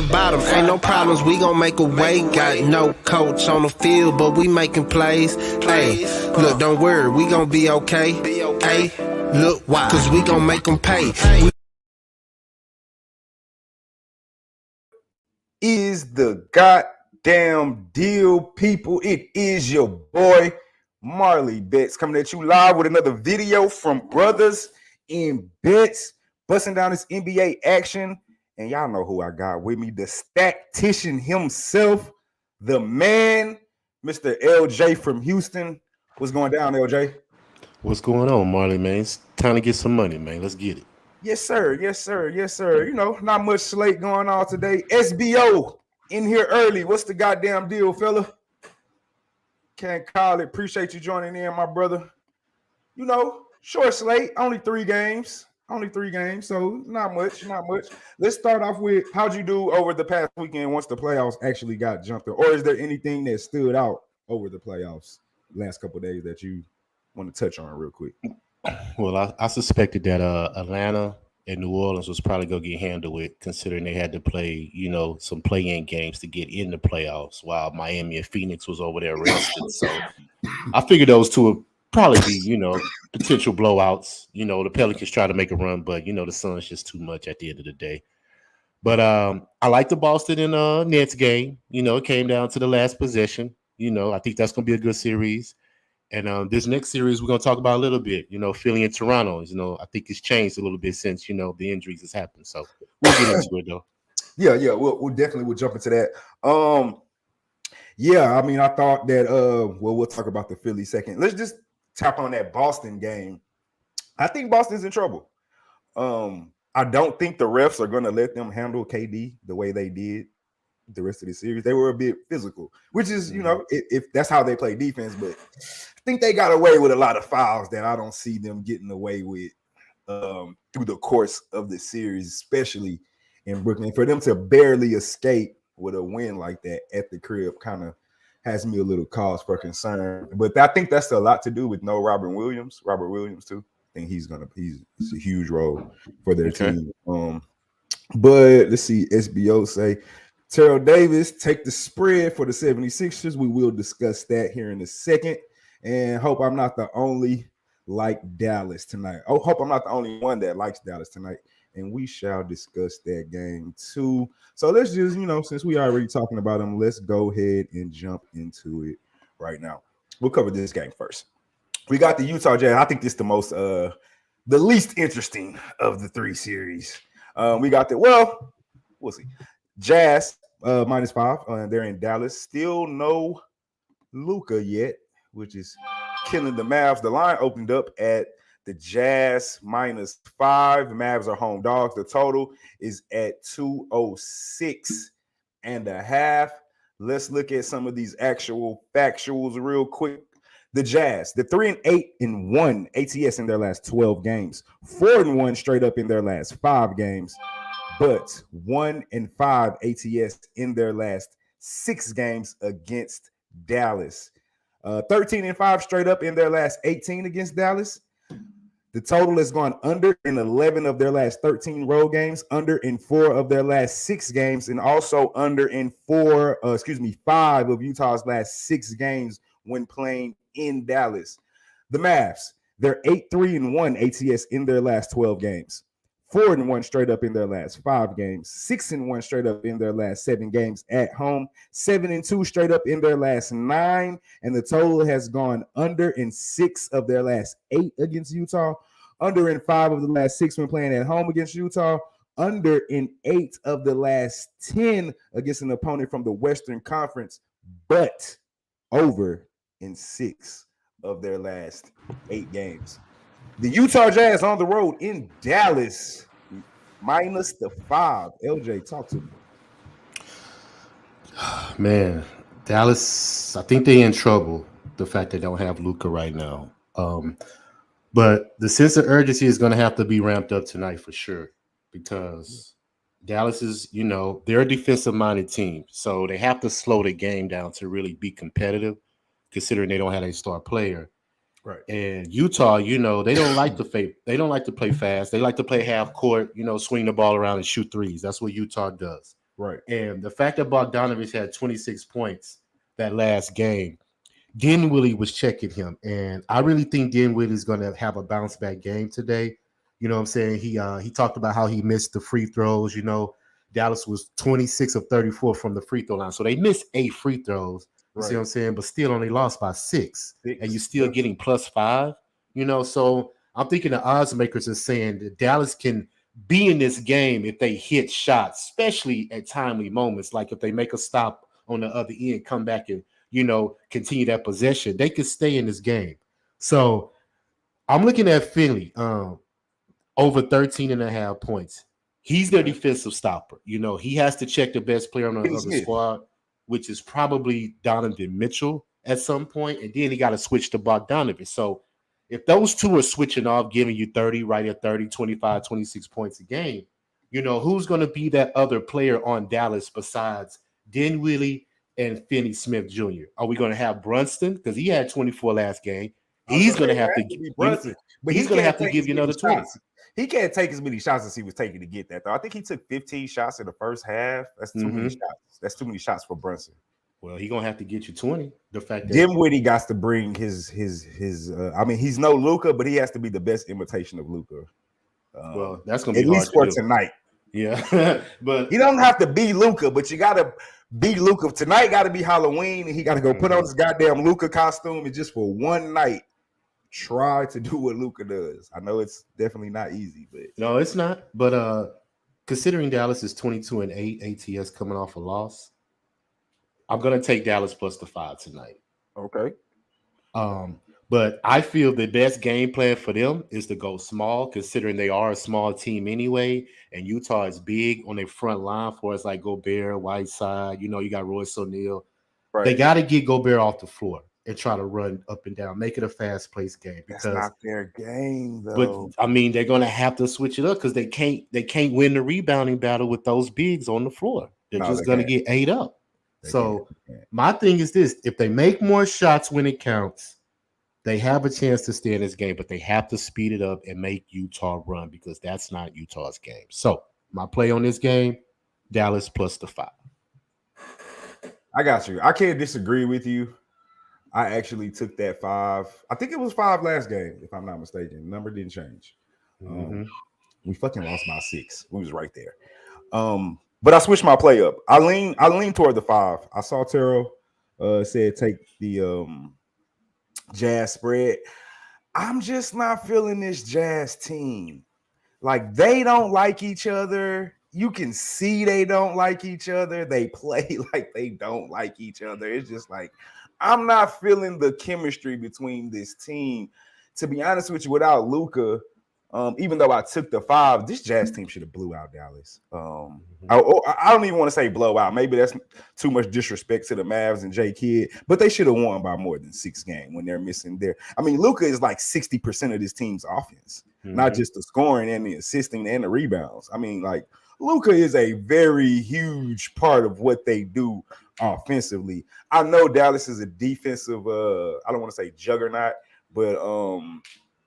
bottom. Ain't no problems, we gon' make a way. Got no coach on the field, but we making plays. Hey, look, don't worry, we gon' be okay. Hey, look, why? Cause we gon' make them pay. Is the goddamn deal, people? It is your boy Marley Bets coming at you live with another video from Brothas N Bets, busting down this NBA action. And y'all know who I got with me, the statistician himself, the man, Mr. LJ from Houston. What's going down, LJ? What's going on, Marley, man? It's time to get some money, man. Let's get it. Yes, sir. Yes, sir. Yes, sir. You know, not much slate going on today. SBO in here early. What's the goddamn deal, fella? Can't call it. Appreciate you joining in, my brother. You know, short slate, only 3 games. Only 3 games, so not much. Let's start off with how'd you do over the past weekend once the playoffs actually got jumped in? Or is there anything that stood out over the playoffs last couple of days that you want to touch on real quick? Well, I suspected that Atlanta and New Orleans was probably going to get handled with, considering they had to play, some play-in games to get in the playoffs, while Miami and Phoenix was over there resting. So I figured those two would probably be, potential blowouts. The Pelicans try to make a run, but, the Suns just too much at the end of the day. But I like the Boston and Nets game. It came down to the last possession. I think that's going to be a good series. And this next series we're going to talk about a little bit, Philly and Toronto. I think it's changed a little bit since, the injuries has happened. So we'll get into it, though. Yeah, we'll definitely jump into that. Yeah, I mean, I thought that, we'll talk about the Philly second. Let's just tap on that Boston game. I think Boston's in trouble. I don't think the refs are going to let them handle KD the way they did the rest of the series. They were a bit physical, which is, if that's how they play defense, but I think they got away with a lot of fouls that I don't see them getting away with through the course of the series, especially in Brooklyn. For them to barely escape with a win like that at the crib kind of has me a little cause for concern. But I think that's a lot to do with no Robert Williams too. I think he's a huge role for their team. But let's see, SBO say Terrell Davis take the spread for the 76ers. We will discuss that here in a second. And hope I'm not the only like Dallas tonight. Oh, hope I'm not the only one that likes Dallas tonight. And we shall discuss that game too. So let's just, since we already talking about them, let's go ahead and jump into it right now. We'll cover this game first. We got the Utah Jazz. I think this is the least interesting of the 3 series. We got we'll see. Jazz -5. They're in Dallas. Still no Luka yet, which is killing the Mavs. The line opened up at the Jazz -5. Mavs are home dogs. The total is at 206.5. Let's look at some of these actual factuals real quick. The Jazz, the 3-8-1 ATS in their last 12 games, 4-1 straight up in their last 5 games, but 1-5 ATS in their last 6 games against Dallas. 13-5 straight up in their last 18 against Dallas. The total has gone under in 11 of their last 13 road games, under in 4 of their last 6 games, and also under in 5 of Utah's last 6 games when playing in Dallas. The Mavs, they're 8-3-1 ATS in their last 12 games, 4-1 straight up in their last 5 games, 6-1 straight up in their last 7 games at home, 7-2 straight up in their last 9, and the total has gone under in 6 of their last 8 against Utah, under in 5 of the last 6 when playing at home against Utah, under in 8 of the last 10 against an opponent from the Western Conference, but over in 6 of their last 8 games. The Utah Jazz on the road in Dallas, -5. LJ, talk to me. Man, Dallas, I think they're in trouble, the fact they don't have Luka right now. But the sense of urgency is going to have to be ramped up tonight for sure, because Dallas is, they're a defensive-minded team. So they have to slow the game down to really be competitive, considering they don't have a star player. Right. And Utah, they don't like to play fast. They like to play half court, swing the ball around and shoot threes. That's what Utah does. Right. And the fact that Bogdanovich had 26 points that last game, Dinwiddie was checking him. And I really think Dinwiddie is going to have a bounce back game today. You know what I'm saying? He talked about how he missed the free throws. You know, Dallas was 26 of 34 from the free throw line. So they missed 8 free throws. You see what I'm saying? But still only lost by 6. And you're still getting +5. You know, so I'm thinking the odds makers are saying that Dallas can be in this game if they hit shots, especially at timely moments. Like if they make a stop on the other end, come back and, you know, continue that possession, they could stay in this game. So I'm looking at Philly over 13.5 points. He's their defensive stopper. You know, he has to check the best player on the other squad, which is probably Donovan Mitchell at some point, and then he got to switch to Bogdanovich. So if those two are switching off, giving you 30, right at 30, 25, 26 points a game, you know, who's going to be that other player on Dallas besides Dinwiddie and Finney Smith Jr.? Are we going to have Brunson? Because he had 24 last game. He's going to have to be Brunson, but he's going to have to give you another 20. He can't take as many shots as he was taking to get that, though. I think he took 15 shots in the first half. That's too many shots. That's too many shots for Brunson. Well, he's gonna have to get you 20. The fact that Dinwiddie got to bring his I mean, he's no Luka, but he has to be the best imitation of Luka. Well, that's gonna be at least hard for tonight. Yeah, but he don't have to be Luka, but you gotta be Luka. Tonight got to be Halloween, and he got to go put on his goddamn Luka costume and just for one night try to do what Luka does. I know it's definitely not easy, but no, it's not. But considering Dallas is 22-8 ATS coming off a loss, I'm gonna take Dallas plus the 5 tonight. Okay. But I feel the best game plan for them is to go small, considering they are a small team anyway, and Utah is big on their front line for us, like Gobert, Whiteside. You know, you got Royce O'Neal. Right. They got to get Gobert off the floor and try to run up and down, make it a fast-paced game. Because that's not their game, though. But I mean, they're going to have to switch it up because they can't win the rebounding battle with those bigs on the floor. They're just going to get ate up. So my thing is this: if they make more shots when it counts, they have a chance to stay in this game, but they have to speed it up and make Utah run because that's not Utah's game. So my play on this game, Dallas plus the 5. I got you. I can't disagree with you. I actually took that 5. I think it was 5 last game, if I'm not mistaken. The number didn't change. We fucking lost by 6. We was right there. But I switched my play up. I lean toward the 5. I saw Terrell said take the Jazz spread. I'm just not feeling this Jazz team. Like, they don't like each other. You can see they don't like each other. They play like they don't like each other. It's just like, I'm not feeling the chemistry between this team. To be honest with you, without Luka, even though I took the 5, this Jazz team should have blew out Dallas. I don't even want to say blow out. Maybe that's too much disrespect to the Mavs and J Kidd, but they should have won by more than 6 games when they're missing there. I mean, Luka is like 60% of this team's offense, not just the scoring and the assisting and the rebounds. I mean, like, Luka is a very huge part of what they do offensively. I know Dallas is a defensive, I don't want to say juggernaut, but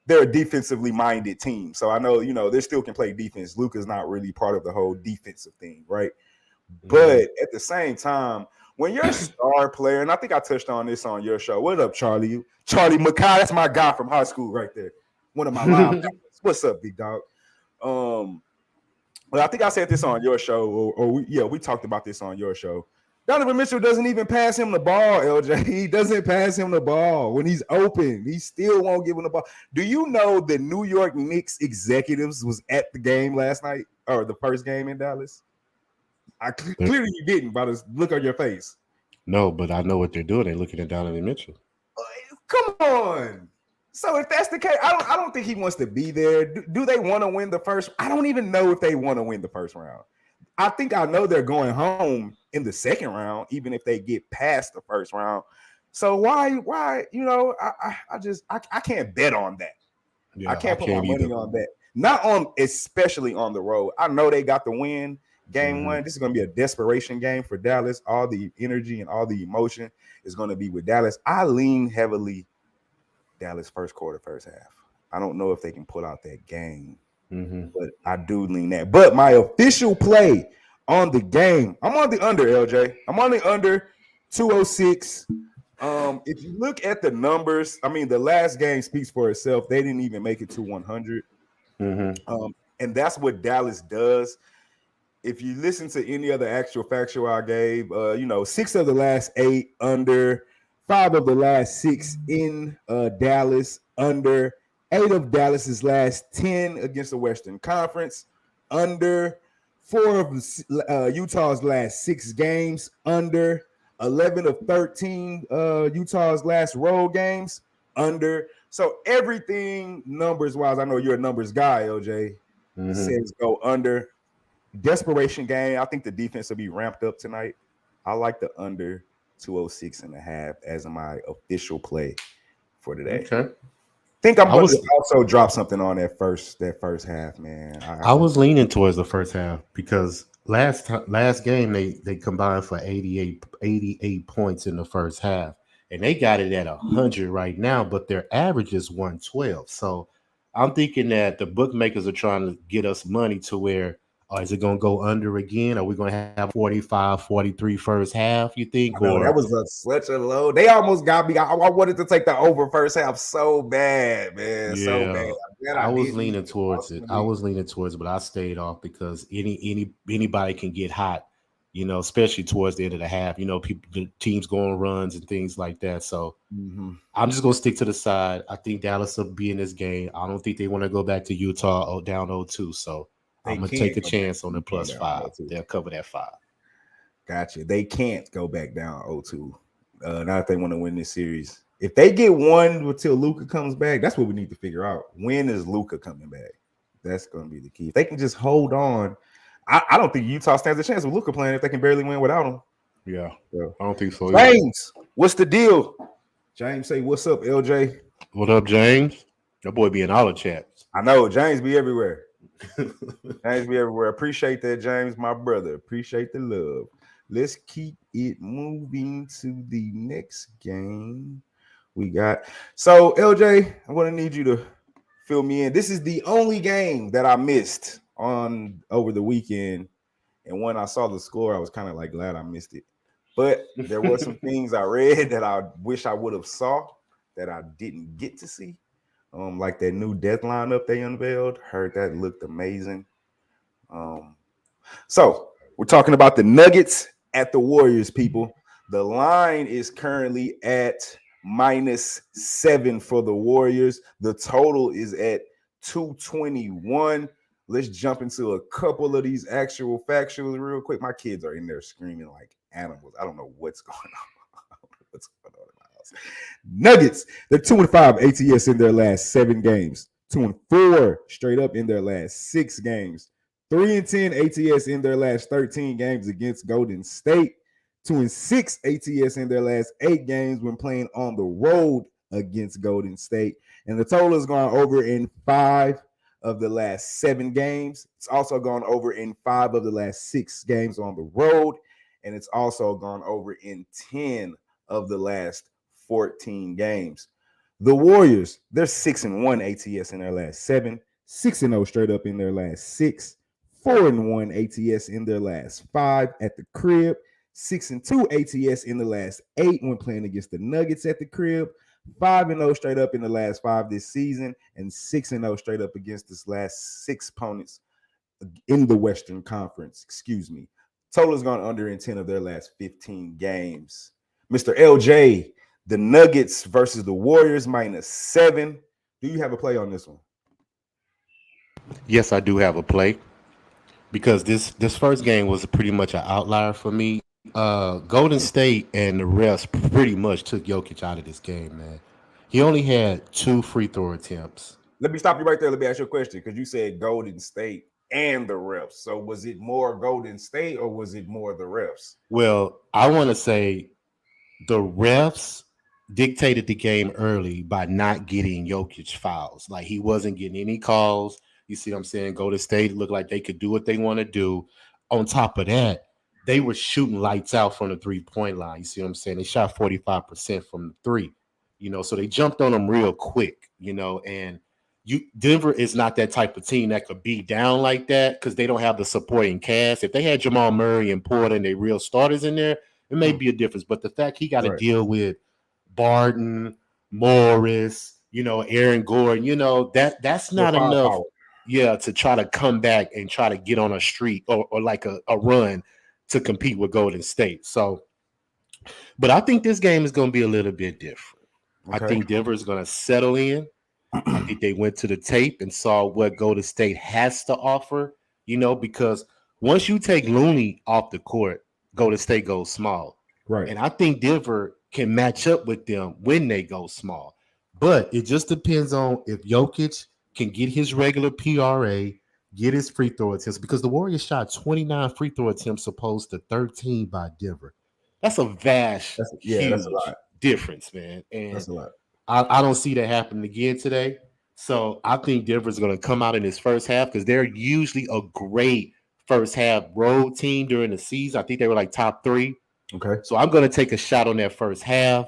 they're a defensively minded team. So I know, you know, they still can play defense. Luka's not really part of the whole defensive thing, right? But at the same time, when you're a star player, and I think I touched on this on your show. What up, Charlie? Charlie Mackay, that's my guy from high school right there. One of my live guys. What's up, big dog? Well, I think I said this on your show, we talked about this on your show. Donovan Mitchell doesn't even pass him the ball, LJ. He doesn't pass him the ball. When he's open, he still won't give him the ball. Do you know the New York Knicks executives was at the game last night, or the first game in Dallas? Clearly you didn't, by the look on your face. No, but I know what they're doing. They're looking at Donovan Mitchell. Come on. So if that's the case, I don't think he wants to be there. Do they want to win the first? I don't even know if they want to win the first round. I think I know they're going home in the second round, even if they get past the first round. So why? You know, I can't bet on that. Yeah, I can't put my money on that. Not on, especially on the road. I know they got the win game 1. This is going to be a desperation game for Dallas. All the energy and all the emotion is going to be with Dallas. I lean heavily Dallas first quarter, first half. I don't know if they can pull out that game, but I do lean that. But my official play on the game. I'm on the under, LJ. I'm on the under 206. If you look at the numbers, I mean, the last game speaks for itself. They didn't even make it to 100. And that's what Dallas does. If you listen to any other actual factual I gave, 6 of the last 8 under, 5 of the last 6 in Dallas under, 8 of Dallas's last 10 against the Western Conference under, 4 of Utah's last 6 games under, 11 of 13 Utah's last road games under. So everything numbers wise, I know you're a numbers guy, LJ, says go under. Desperation game. I think the defense will be ramped up tonight. I like the under 206.5 as my official play for today. Okay. Think I'm going to also drop something on that first half, man. I was leaning towards the first half because last game they combined for 88 points in the first half, and they got it at 100 right now, but their average is 112. So I'm thinking that the bookmakers are trying to get us money to where, is it going to go under again? Are we going to have 45, 43 first half, you think? No, that was such a low. They almost got me. I wanted to take the over first half so bad, man. Yeah, so bad. I was leaning towards it. But I stayed off because anybody can get hot, especially towards the end of the half. The teams go on runs and things like that. So I'm just going to stick to the side. I think Dallas will be in this game. I don't think they want to go back to Utah down 0-2. So I'm going to take a chance on the +5. They'll cover that 5. Gotcha. They can't go back down 0-2. Not if they want to win this series. If they get one until Luka comes back, that's what we need to figure out. When is Luka coming back? That's going to be the key. If they can just hold on, I don't think Utah stands a chance with Luka playing if they can barely win without him. Yeah, I don't think so. James, what's the deal? James, say what's up, LJ? What up, James? That boy be in all the chats. I know James be everywhere. James be everywhere. Appreciate that, James, my brother. Appreciate the love. Let's keep it moving to the next game we got. So, LJ, I'm going to need you to fill me in. This is the only game that I missed over the weekend. And when I saw the score, I was kind of like glad I missed it. But there were some things I read that I wish I would have saw that I didn't get to see. Like that new death lineup they unveiled. Heard that looked amazing. So we're talking about the Nuggets at the Warriors, people. The line is currently at -7 for the Warriors. The total is at 221. Let's jump into a couple of these actual factuals real quick. My kids are in there screaming like animals. I don't know what's going on. What's going on in my house? Nuggets, they're 2-5 ATS in their last 7 games. 2-4 straight up in their last 6 games. 3-10 ATS in their last 13 games against Golden State. 2-6 ATS in their last 8 games when playing on the road against Golden State. And the total has gone over in 5 of the last 7 games. It's also gone over in 5 of the last 6 games on the road. And it's also gone over in 10 of the last 14 games. The Warriors, they're 6-1 ATS in their last 7, 6-0 straight up in their last 6, 4-1 ATS in their last 5 at the crib, 6-2 ATS in the last 8 when playing against the Nuggets at the crib, 5-0 straight up in the last 5 this season, and 6-0 straight up against this last 6 opponents in the Western Conference. Total has gone under in 10 of their last 15 games. Mr. LJ, the Nuggets versus the Warriors -7. Do you have a play on this one? Yes, I do have a play because this first game was pretty much an outlier for me. Golden State and the refs pretty much took Jokic out of this game, man. He only had 2 free throw attempts. Let me stop you right there. Let me ask you a question because you said Golden State and the refs. So was it more Golden State or was it more the refs? Well, I want to say the refs dictated the game early by not getting Jokic fouls. Like he wasn't getting any calls. You see what I'm saying? Golden State looked like they could do what they want to do. On top of that, they were shooting lights out from the 3-point line. You see what I'm saying? They shot 45% from the 3, so they jumped on them real quick, and Denver is not that type of team that could be down like that because they don't have the supporting cast. If they had Jamal Murray and Porter and they real starters in there, it may be a difference. But the fact he got to deal with Barton, Morris, Aaron Gordon, that's not enough. Yeah, to try to come back and try to get on a streak or like a run to compete with Golden State. So, but I think this game is going to be a little bit different. Okay. I think Denver is going to settle in. I think they went to the tape and saw what Golden State has to offer, because once you take Looney off the court, Golden State goes small. Right. And I think Denver can match up with them when they go small. But it just depends on if Jokic can get his regular PRA, get his free throw attempts, because the Warriors shot 29 free throw attempts opposed to 13 by Denver. That's a huge that's a lot. Difference, man. And that's a lot. I don't see that happening again today. So I think Denver's going to come out in this first half because they're usually a great first half road team during the season. I think they were like top 3. Okay. So I'm going to take a shot on that first half.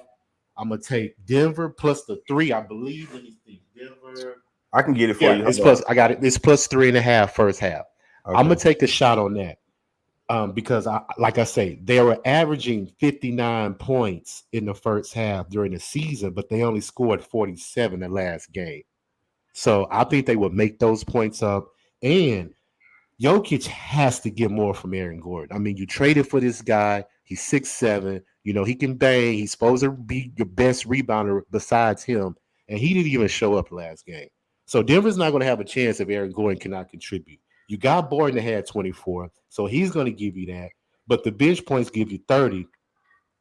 I'm going to take Denver plus the 3, I believe. Let me see. Denver. I can get it for you. It's plus. I got it. It's plus 3.5 first half. Okay. I'm going to take a shot on that. Because, like I say, they were averaging 59 points in the first half during the season, but they only scored 47 the last game. So I think they would make those points up. And Jokic has to get more from Aaron Gordon. I mean, you traded for this guy. He's 6'7". He can bang. He's supposed to be your best rebounder besides him. And he didn't even show up last game. So Denver's not going to have a chance if Aaron Gordon cannot contribute. You got Borden that had 24, so he's going to give you that. But the bench points give you 30,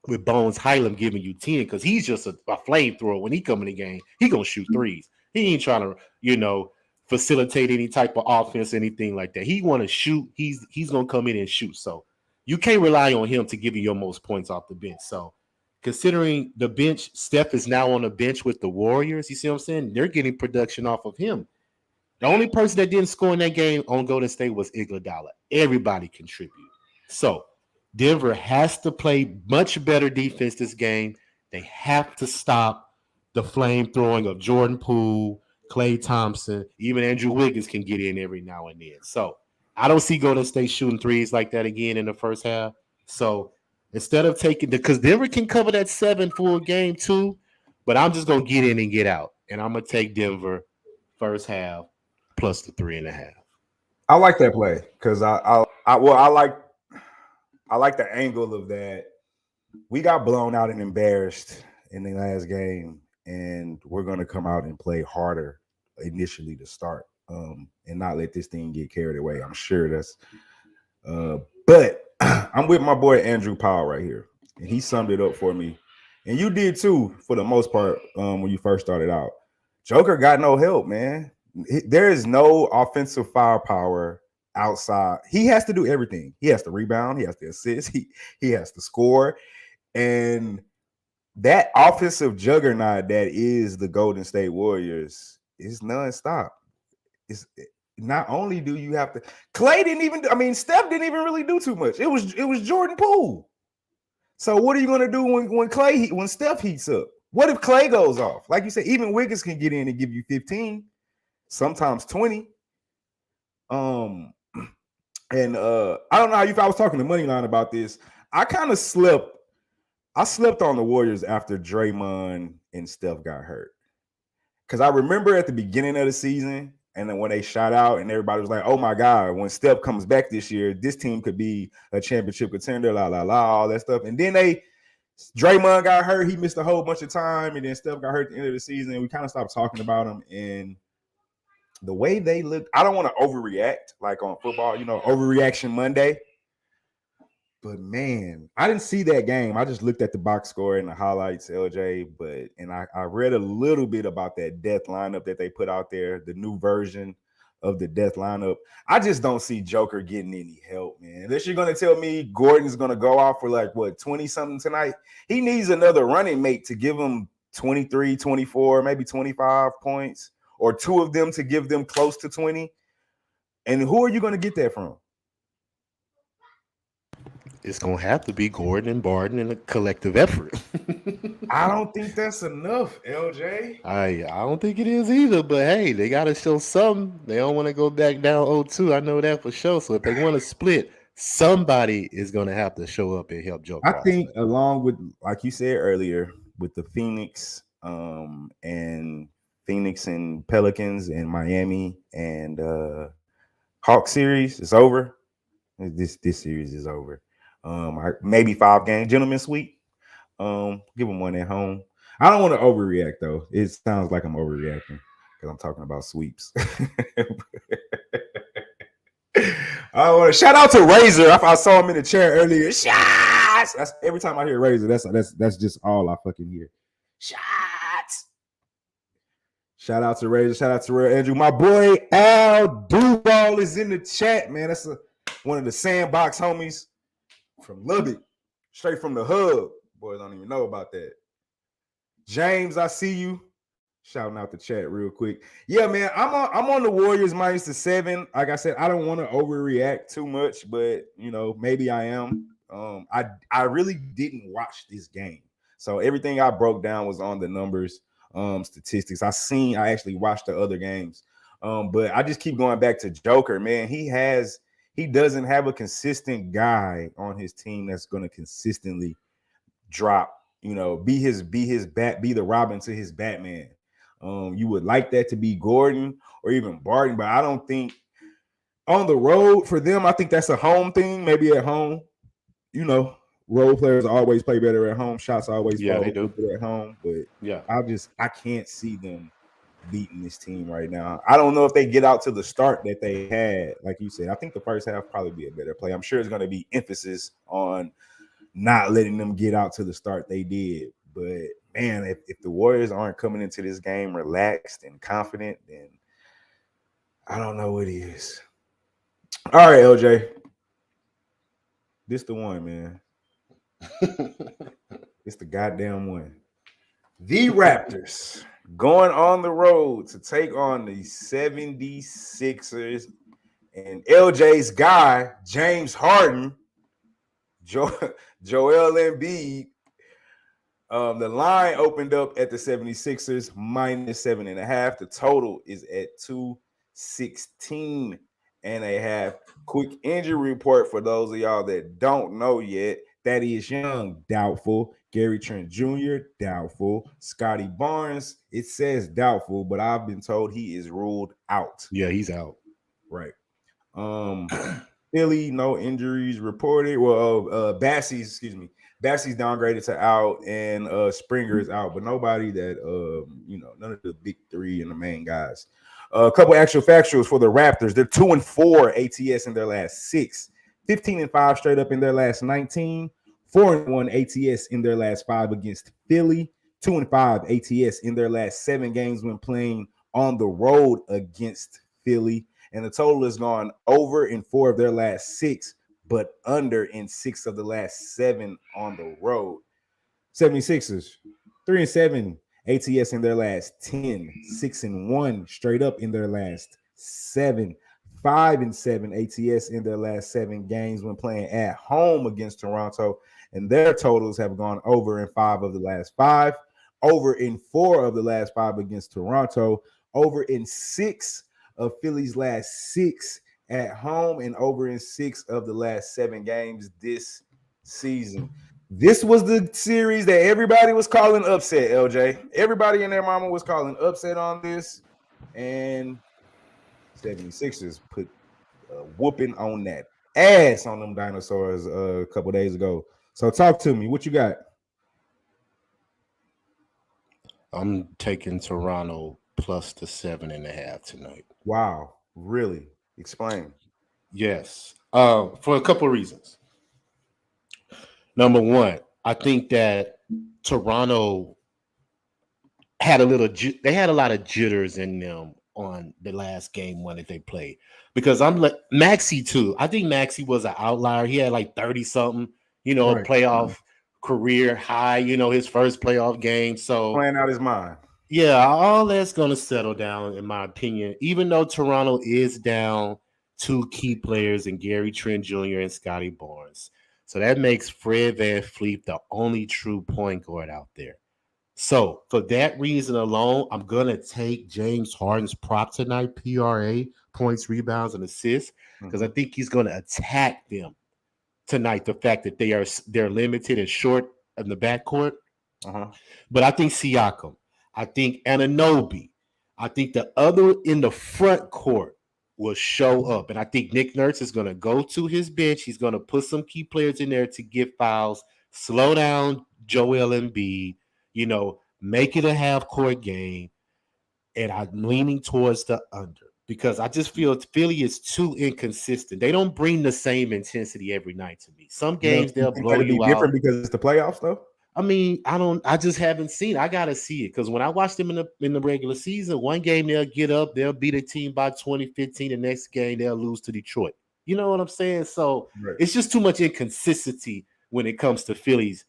with Bones Highland giving you 10 because he's just a flamethrower. When he come in the game, he going to shoot threes. He ain't trying to, facilitate any type of offense, anything like that. He want to shoot. He's going to come in and shoot. So you can't rely on him to give you your most points off the bench. So considering the bench, Steph is now on the bench with the Warriors. You see what I'm saying? They're getting production off of him. The only person that didn't score in that game on Golden State was Iguodala. Everybody contributed. So Denver has to play much better defense this game. They have to stop the flame throwing of Jordan Poole, Klay Thompson. Even Andrew Wiggins can get in every now and then. So I don't see Golden State shooting threes like that again in the first half. So instead of because Denver can cover that 7 full game too, but I'm just going to get in and get out. And I'm going to take Denver first half plus the 3.5. I like that play because I like the angle of that. We got blown out and embarrassed in the last game, and we're going to come out and play harder initially to start, and not let this thing get carried away. I'm sure that's but I'm with my boy Andrew Powell right here, and he summed it up for me, and you did too for the most part when you first started out. Joker got no help, man. There is no offensive firepower outside. He has to do everything. He has to rebound. He has to assist. He has to score. And that offensive juggernaut that is the Golden State Warriors is nonstop. It's not only do you have to Steph didn't even really do too much. It was Jordan Poole. So what are you going to do when Steph heats up? What if Klay goes off? Like you said, even Wiggins can get in and give you 15. Sometimes 20. And I don't know how if I was talking to Moneyline about this. I kind of slept. I slept on the Warriors after Draymond and Steph got hurt. Because I remember at the beginning of the season, and then when they shot out, and everybody was like, "Oh my God, when Steph comes back this year, this team could be a championship contender." All that stuff. And then Draymond got hurt. He missed a whole bunch of time, and then Steph got hurt at the end of the season. And we kind of stopped talking about him. And the way they look, I don't want to overreact like on football, overreaction Monday. But man, I didn't see that game. I just looked at the box score and the highlights, LJ. And I read a little bit about that death lineup that they put out there, the new version of the death lineup. I just don't see Joker getting any help, man. Unless you're going to tell me Gordon's going to go off for 20-something tonight. He needs another running mate to give him 23, 24, maybe 25 points. Or two of them to give them close to 20. And who are you going to get that from? It's gonna have to be Gordon and Barton in a collective effort. I don't think that's enough, LJ. I don't think it is either, but hey, they gotta show something. They don't want to go back down 0-2. I know that for sure. So if they want to split, somebody is gonna have to show up and help Joe I Cross. think along with, like you said earlier, with the Phoenix and Pelicans and Miami and Hawk series is over. This series is over. Maybe 5 games, gentlemen sweep. Give them one at home. I don't want to overreact though. It sounds like I'm overreacting because I'm talking about sweeps. I want to shout out to Razor. I saw him in the chair earlier. Shots. That's every time I hear Razor. That's just all I fucking hear. Shots. Shout out to Razor. Shout out to Real Andrew. My boy Al Duval is in the chat, man. That's one of the sandbox homies from Lubbock, straight from the hub. Boys don't even know about that. James, I see you. Shouting out the chat real quick. Yeah, man, I'm on the Warriors minus the 7. Like I said, I don't want to overreact too much, but maybe I am. I really didn't watch this game, so everything I broke down was on the numbers, statistics. I actually watched the other games, but I just keep going back to Joker. Man, he doesn't have a consistent guy on his team that's going to consistently drop. Be the Robin to his Batman. You would like that to be Gordon or even Barton, but I don't think on the road for them. I think that's a home thing. Maybe at home, role players always play better at home. Shots always fall they do better at home. But yeah, I can't see them beating this team right now. I don't know if they get out to the start that they had. Like you said, I think the first half probably be a better play. I'm sure it's going to be emphasis on not letting them get out to the start they did. But man, if the Warriors aren't coming into this game relaxed and confident, then I don't know what is. All right, LJ. This the one, man. It's the goddamn one. The Raptors going on the road to take on the 76ers. And LJ's guy, James Harden, Joel Embiid. The line opened up at the 76ers minus 7.5. The total is at 216.5. Quick injury report for those of y'all that don't know yet. Thaddeus Young, doubtful. Gary Trent Jr., doubtful. Scotty Barnes, it says doubtful, but I've been told he is ruled out. Yeah, he's out. Right. Philly, no injuries reported. Well, Bassey's downgraded to out, and Springer is out, but nobody that none of the big 3 and the main guys. A couple actual factuals for the Raptors. They're 2-4 ATS in their last 6, 15-5 straight up in their last 19, 4-1 ATS in their last 5 against Philly, 2-5 ATS in their last 7 games when playing on the road against Philly. And the total has gone over in 4 of their last 6, but under in 6 of the last 7 on the road. 76ers, 3-7 ATS in their last 10, 6-1 straight up in their last 7, 5-7 ATS in their last 7 games when playing at home against Toronto. And their totals have gone over in 5 of the last 5, over in 4 of the last 5 against Toronto, over in 6 of Philly's last 6 at home, and over in 6 of the last 7 games this season. This was the series that everybody was calling upset, LJ. Everybody and their mama was calling upset on this, and 76ers put a whooping on that ass on them dinosaurs a couple days ago. So talk to me. What you got? I'm taking Toronto plus the 7.5 tonight. Wow, really? Explain. Yes, for a couple of reasons. Number one, I think that Toronto had a lot of jitters in them on the last game one that they played, because I'm like Maxey too. I think Maxey was an outlier. He had like 30 something, Right. playoff career high, his first playoff game. So playing out his mind. Yeah, all that's going to settle down, in my opinion, even though Toronto is down 2 key players in Gary Trent Jr. and Scotty Barnes. So that makes Fred VanVleet the only true point guard out there. So for that reason alone, I'm gonna take James Harden's prop tonight, PRA, points, rebounds, and assists, because I think he's gonna attack them tonight. The fact that they're limited and short in the backcourt. But I think Siakam, I think Anunoby, I think the other in the front court will show up. And I think Nick Nurse is going to go to his bench. He's going to put some key players in there to get fouls, slow down Joel Embiid, make it a half-court game. And I'm leaning towards the under because I just feel Philly is too inconsistent. They don't bring the same intensity every night to me. Some games they'll blow you out. Different because it's the playoffs, though. I mean, I just haven't seen it. I gotta see it because when I watched them in the regular season, one game they'll get up, they'll beat a team by 20-15. The next game they'll lose to Detroit. You know what I'm saying? So It's just too much inconsistency when it comes to Phillies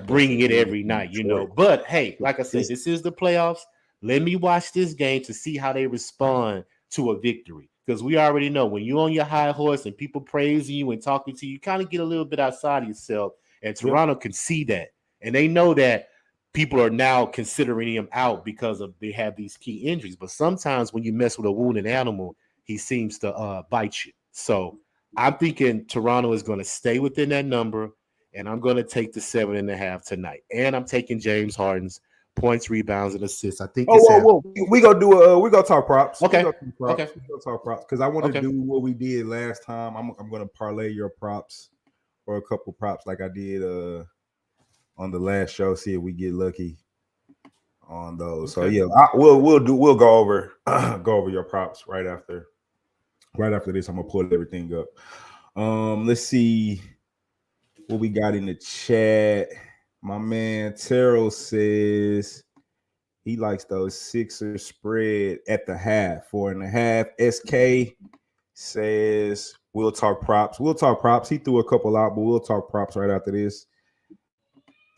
bringing it every night. But hey, like I said, this is the playoffs. Let me watch this game to see how they respond to a victory. Because we already know when you're on your high horse and people praising you and talking to you, you kind of get a little bit outside of yourself. And Toronto can see that. And they know that people are now considering him out because they have these key injuries. But sometimes when you mess with a wounded animal, he seems to bite you. So I'm thinking Toronto is going to stay within that number, and I'm going to take the 7.5 tonight. And I'm taking James Harden's points, rebounds, and assists. I think. We gonna talk props. Okay. We gonna talk props because I want to do what we did last time. I'm going to parlay your props or a couple props like I did on the last show. See if we get lucky on those. Okay. So yeah, we'll go over your props right after this. I'm gonna pull everything up. Let's see what we got in the chat. My man Terrell says he likes those Sixers spread at the half, 4.5. SK says we'll talk props. He threw a couple out, but we'll talk props right after this.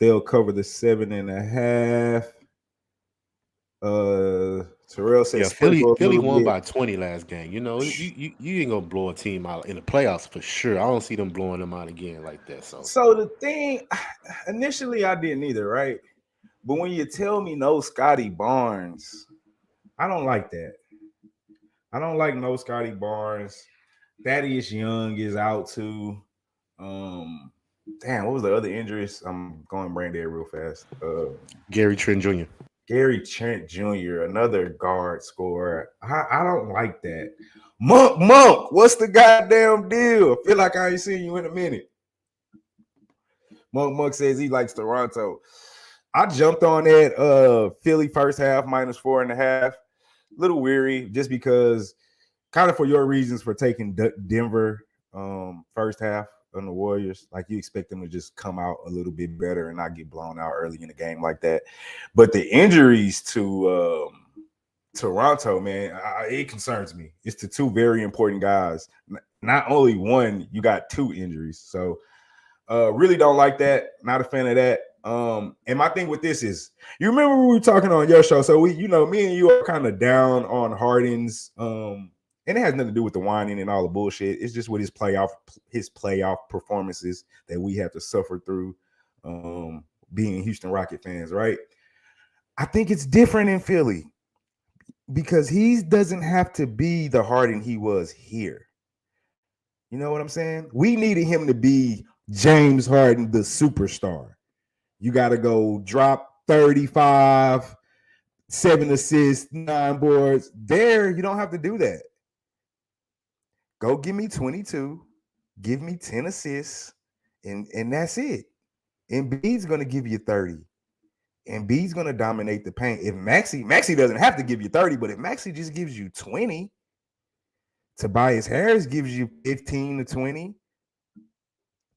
They'll cover the 7.5. Terrell says Philly won by 20 last game. You ain't gonna blow a team out in the playoffs for sure. I don't see them blowing them out again like that. So the thing, initially I didn't either, right? But when you tell me no Scotty Barnes, I don't like that. I don't like no Scotty Barnes. Thaddeus Young is out too. Damn, what was the other injuries? I'm going brain dead real fast. Gary Trent Jr. Gary Trent Jr., another guard scorer. I don't like that. Monk, what's the goddamn deal? I feel like I ain't seen you in a minute. Monk says he likes Toronto. I jumped on that Philly first half minus 4.5. A little weary just because kind of for your reasons for taking Denver first half on the Warriors. Like you expect them to just come out a little bit better and not get blown out early in the game like that. But the injuries to Toronto, man, it concerns me. It's the two very important guys. Not only one, you got two injuries. So really don't like that. Not a fan of that. And my thing with this is, you remember we were talking on your show. So me and you are kind of down on Harden's and it has nothing to do with the whining and all the bullshit. It's just with his playoff performances that we have to suffer through being Houston Rocket fans, right? I think it's different in Philly because he doesn't have to be the Harden he was here. You know what I'm saying? We needed him to be James Harden, the superstar. You got to go drop 35, 7 assists, 9 boards. There, you don't have to do that. Go give me 22, give me 10 assists, and that's it. Embiid's going to give you 30. Embiid's going to dominate the paint. If Maxey doesn't have to give you 30, but if Maxey just gives you 20, Tobias Harris gives you 15 to 20.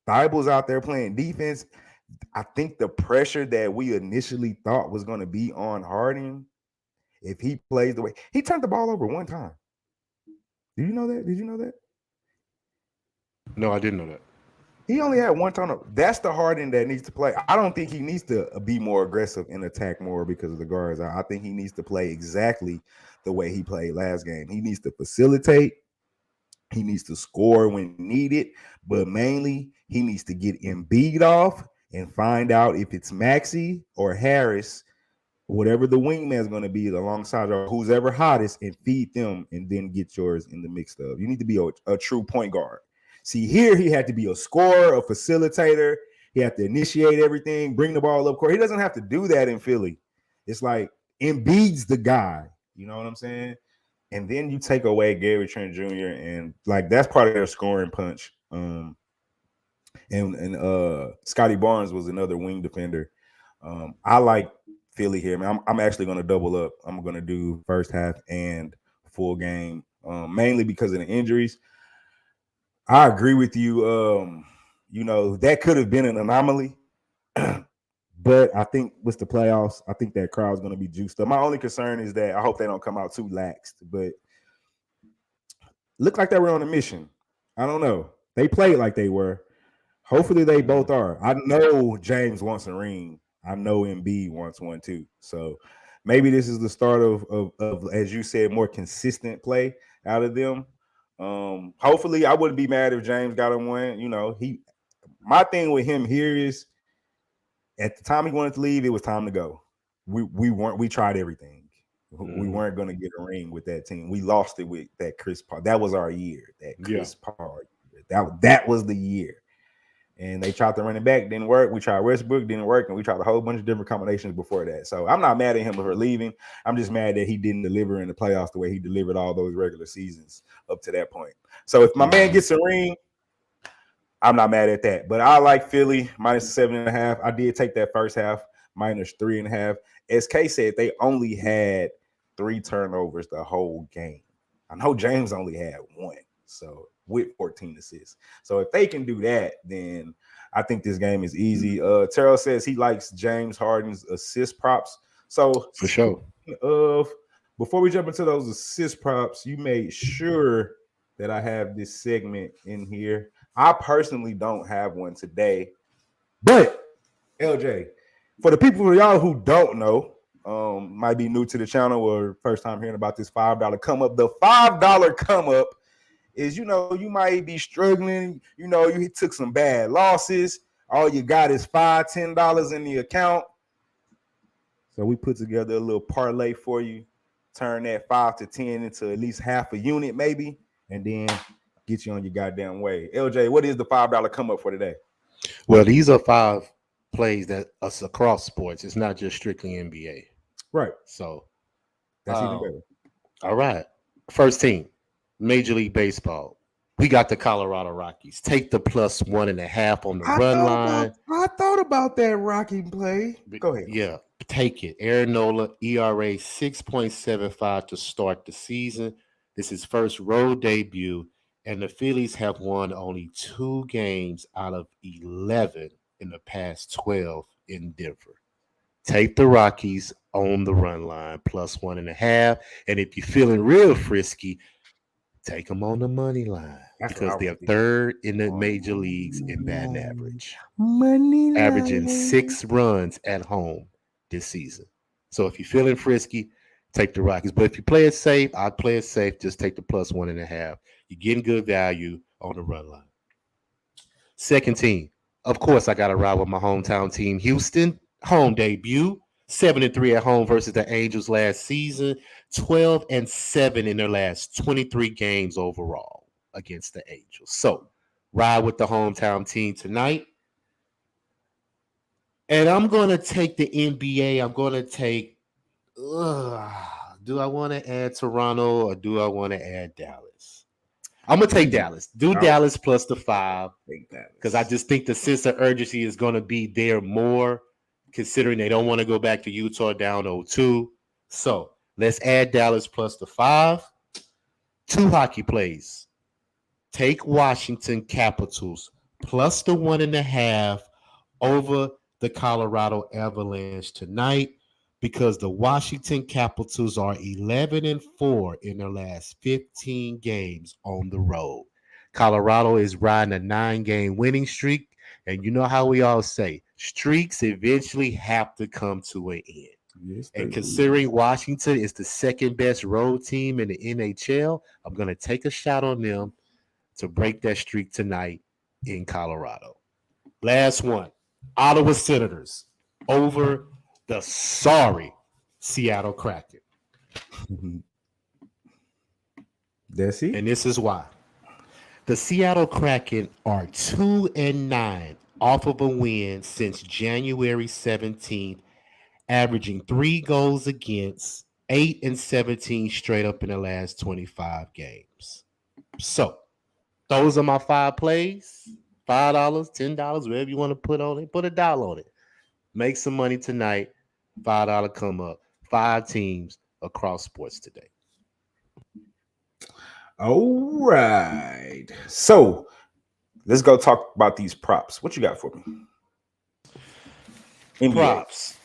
Thible's out there playing defense. I think the pressure that we initially thought was going to be on Harden, if he plays the way he turned the ball over one time. Did you know that? No, I didn't know that. He only had one turnover. That's the Harden that needs to play. I don't think he needs to be more aggressive and attack more because of the guards. I think he needs to play exactly the way he played last game. He needs to facilitate He needs to score when needed, but mainly he needs to get Embiid off and find out if it's Maxey or Harris, whatever the wingman is going to be alongside or who's ever hottest, and feed them and then get yours in the mix of. You need to be a true point guard. See, here he had to be a scorer, a facilitator. He had to initiate everything, bring the ball up court. He doesn't have to do that in Philly. It's like Embiid's the guy. You know what I'm saying? And then you take away Gary Trent Jr. and like that's part of their scoring punch. And Scotty Barnes was another wing defender. I like Philly here, man. I'm actually going to double up. I'm going to do first half and full game, mainly because of the injuries. I agree with you. You know, that could have been an anomaly. But I think with the playoffs, I think that crowd's going to be juiced up. My only concern is that I hope they don't come out too laxed. But look like they were on a mission. I don't know. They played like they were. Hopefully they both are. I know James wants a ring. I know Embiid wants one too. So maybe this is the start of as you said, more consistent play out of them. Hopefully I wouldn't be mad if James got him one. You know, my thing with him here is at the time he wanted to leave, it was time to go. We tried everything. We weren't going to get a ring with that team. We lost it with that Chris Paul. That was our year. That Chris Paul. That was the year. And they tried to run it back, didn't work. We tried Westbrook, didn't work, and we tried a whole bunch of different combinations before that. So I'm not mad at him for leaving. I'm just mad that he didn't deliver in the playoffs the way he delivered all those regular seasons up to that point. So if my man gets a ring, I'm not mad at that. But I like Philly minus 7.5. I did take that first half minus 3.5. As Kay said, they only had 3 turnovers the whole game. I know James only had 1. So with 14 assists. So if they can do that, then I think this game is easy. Terrell says he likes James Harden's assist props. So for sure. Before we jump into those assist props, you made sure that I have this segment in here. I personally don't have one today, but LJ, for the people of y'all who don't know, might be new to the channel or first time hearing about this $5 come up. The $5 come up is, you know, you might be struggling. You know, you took some bad losses. All you got is $5, $10 in the account. So we put together a little parlay for you. Turn that 5 to 10 into at least half a unit, maybe, and then get you on your goddamn way. LJ, what is the $5 come up for today? Well, these are 5 plays that us across sports. It's not just strictly NBA. Right. So that's even better. All right. First team, Major League Baseball. We got the Colorado Rockies. Take the plus 1.5 on the run line. I thought about that Rocky play. Go ahead. Yeah, take it. Aaron Nola, ERA 6.75 to start the season. This is first road debut, and the Phillies have won only 2 games out of 11 in the past 12 in Denver. Take the Rockies on the run line, plus 1.5. And if you're feeling real frisky, take them on the money line. That's because they're third in the major leagues in batting average. Money line. Averaging 6 runs at home this season. So if you're feeling frisky, take the Rockies. But if you play it safe, I'd play it safe. Just take the plus 1.5. You're getting good value on the run line. Second team. Of course, I got to ride with my hometown team, Houston. Home debut. 7-3 at home versus the Angels last season. 12-7 in their last 23 games overall against the Angels. So, ride with the hometown team tonight. And I'm going to take the NBA. I'm going to take, do I want to add Toronto or do I want to add Dallas? I'm going to take Dallas. Dallas plus the 5 because I just think the sense of urgency is going to be there more, considering they don't want to go back to Utah down 0-2. So let's add Dallas plus the 5. 2 hockey plays. Take Washington Capitals plus the 1.5 over the Colorado Avalanche tonight, because the Washington Capitals are 11-4 in their last 15 games on the road. Colorado is riding a 9-game winning streak. And you know how we all say, streaks eventually have to come to an end. Yes, and considering Washington is the second best road team in the NHL, I'm going to take a shot on them to break that streak tonight in Colorado. Last one, Ottawa Senators over the sorry Seattle Kraken. That's it. And this is why. The Seattle Kraken are 2-9 off of a win since January 17th, averaging 3 goals against, 8-17 straight up in the last 25 games. So, those are my 5 plays. $5, $10, whatever you want to put on it. Put $1 on it. Make some money tonight. $5 come up. 5 teams across sports today. All right. So let's go talk about these props. What you got for me? NBA. Props.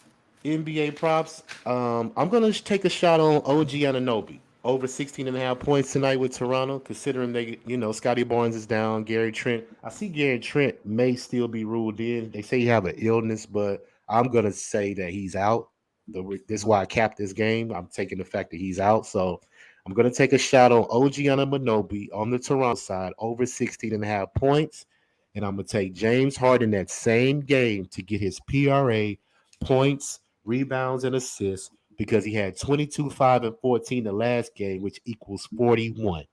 NBA props. I'm going to take a shot on OG Anunoby. Over 16.5 points tonight with Toronto, considering they, Scotty Barnes is down, Gary Trent. I see Gary Trent may still be ruled in. They say he have an illness, but I'm going to say that he's out. This is why I capped this game. I'm taking the fact that he's out. So I'm going to take a shot on OG Anunoby on the Toronto side, over 16.5 points. And I'm going to take James Harden that same game to get his PRA, points, rebounds, and assists, because he had 22, 5, and 14 the last game, which equals 41.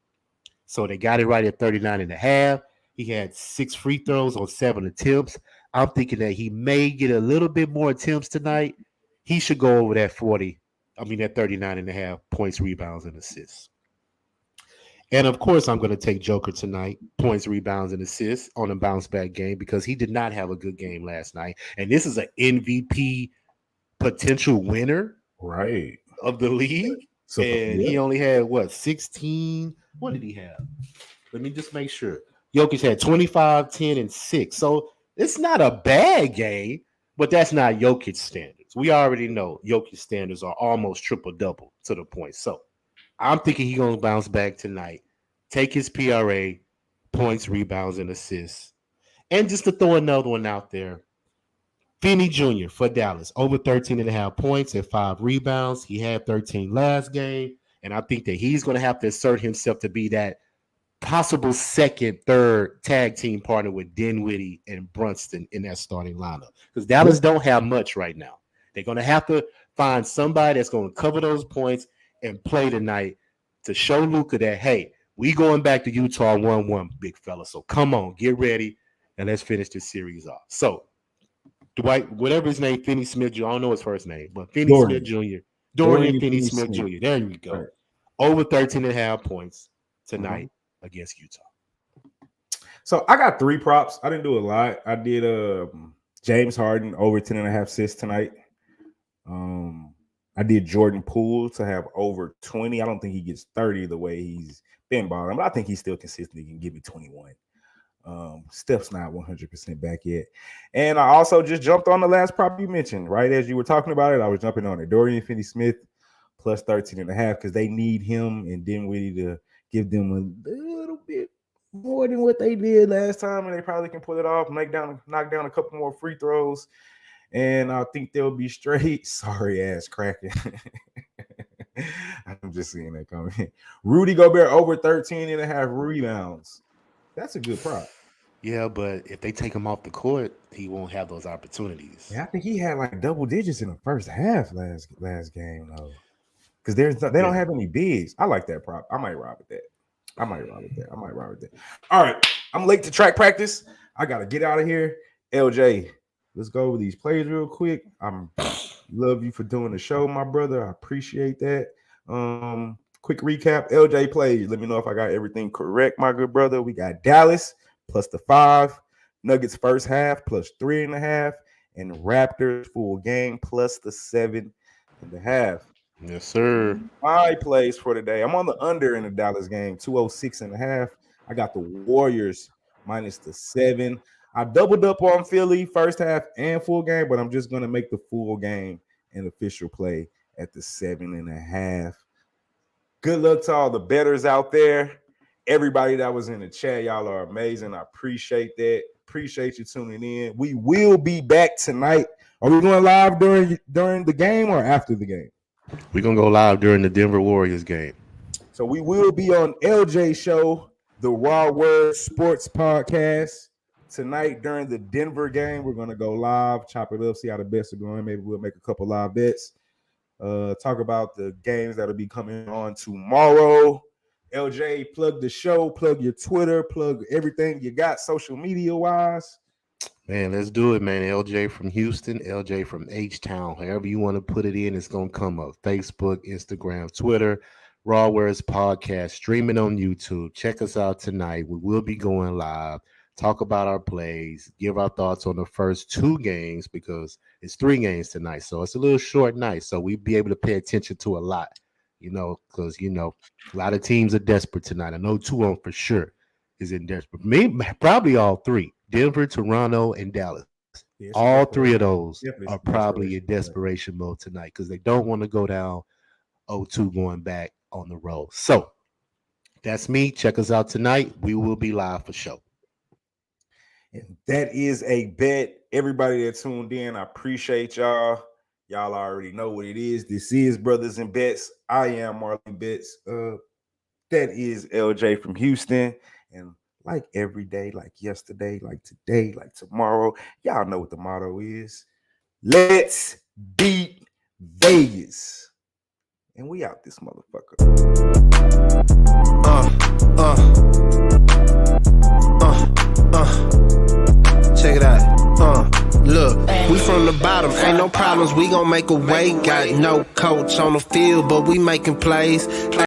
So they got it right at 39.5. He had 6 free throws on 7 attempts. I'm thinking that he may get a little bit more attempts tonight. He should go over that 39.5 points, rebounds, and assists. And, of course, I'm going to take Joker tonight, points, rebounds, and assists on a bounce-back game, because he did not have a good game last night. And this is an MVP potential winner. Right. Of the league. So, and he only had 16. What did he have? Let me just make sure. Jokic had 25, 10, and 6. So it's not a bad game, but that's not Jokic standards. We already know Jokic standards are almost triple-double to the point. So I'm thinking he's going to bounce back tonight, take his PRA, points, rebounds, and assists. And just to throw another one out there, Finney Jr. for Dallas, over 13.5 points and 5 rebounds. He had 13 last game, and I think that he's going to have to assert himself to be that possible second, third tag team partner with Dinwiddie and Brunson in that starting lineup, because Dallas don't have much right now. They're going to have to find somebody that's going to cover those points and play tonight to show Luka that, hey, we going back to Utah 1-1, big fella. So come on, get ready, and let's finish this series off. So, Dwight, whatever his name, Finney Smith Jr., I don't know his first name, but Finney Smith Jr., Dorian Finney-Smith Jr., there you go. Right. Over 13.5 points tonight against Utah. So I got 3 props. I didn't do a lot. I did James Harden over 10.5 assists tonight. I did Jordan Poole to have over 20. I don't think he gets 30 the way he's been balling, but I think he's still consistent. He can give me 21. Steph's not 100% back yet. And I also just jumped on the last prop you mentioned, right? As you were talking about it, I was jumping on it. Dorian Finney-Smith plus 13.5, because they need him and Dinwiddie to give them a little bit more than what they did last time, and they probably can pull it off, knock down a couple more free throws, and I think they'll be straight. Sorry ass Kraken. I'm just seeing that comment. Rudy Gobert over 13.5 rebounds. That's a good prop. Yeah, but if they take him off the court, he won't have those opportunities. Yeah, I think he had like double digits in the first half last game, though. Because they don't have any bigs. I like that prop. I might ride with that. All right. I'm late to track practice. I got to get out of here. LJ, let's go over these plays real quick. Love you for doing the show, my brother. I appreciate that. Quick recap. LJ plays. Let me know if I got everything correct, my good brother. We got Dallas plus the 5, Nuggets first half plus 3.5, and Raptors full game plus the 7.5. Yes, sir. My plays for today. I'm on the under in the Dallas game, 206.5. I got the Warriors minus the 7. I doubled up on Philly first half and full game, but I'm just going to make the full game an official play at the 7.5. Good luck to all the bettors out there. Everybody that was in the chat, y'all are amazing. I appreciate that. Appreciate you tuning in. We will be back tonight. Are we going live during the game or after the game? We're going to go live during the Denver Warriors game. So we will be on LJ's show the Raw Word Sports Podcast. Tonight during the Denver game, we're going to go live, chop it up, see how the bets are going. Maybe we'll make a couple live bets. Talk about the games that'll be coming on tomorrow. LJ, plug the show, plug your Twitter, plug everything you got social media wise. Man, let's do it, man. LJ from Houston, LJ from H-Town. However you want to put it in, it's going to come up. Facebook, Instagram, Twitter, Raw Words Podcast, streaming on YouTube. Check us out tonight. We will be going live. Talk about our plays, give our thoughts on the first 2 games because it's 3 games tonight. So it's a little short night. So we'll be able to pay attention to a lot, because, a lot of teams are desperate tonight. I know 2 of them for sure is in desperate. Maybe, probably all 3, Denver, Toronto, and Dallas. Yeah, all 3 of those are probably in desperation mode tonight because they don't want to go down 0-2 going back on the road. So that's me. Check us out tonight. We will be live for show. And that is a bet. Everybody that tuned in, I appreciate y'all. Y'all already know what it is. This is Brothas N Bets. I am Marley Bets. That is LJ from Houston. And like every day, like yesterday, like today, like tomorrow, y'all know what the motto is. Let's beat Vegas. And we out this motherfucker. Check it out. Look, we from the bottom, ain't no problems. We gon' make a way. Got no coach on the field, but we making plays.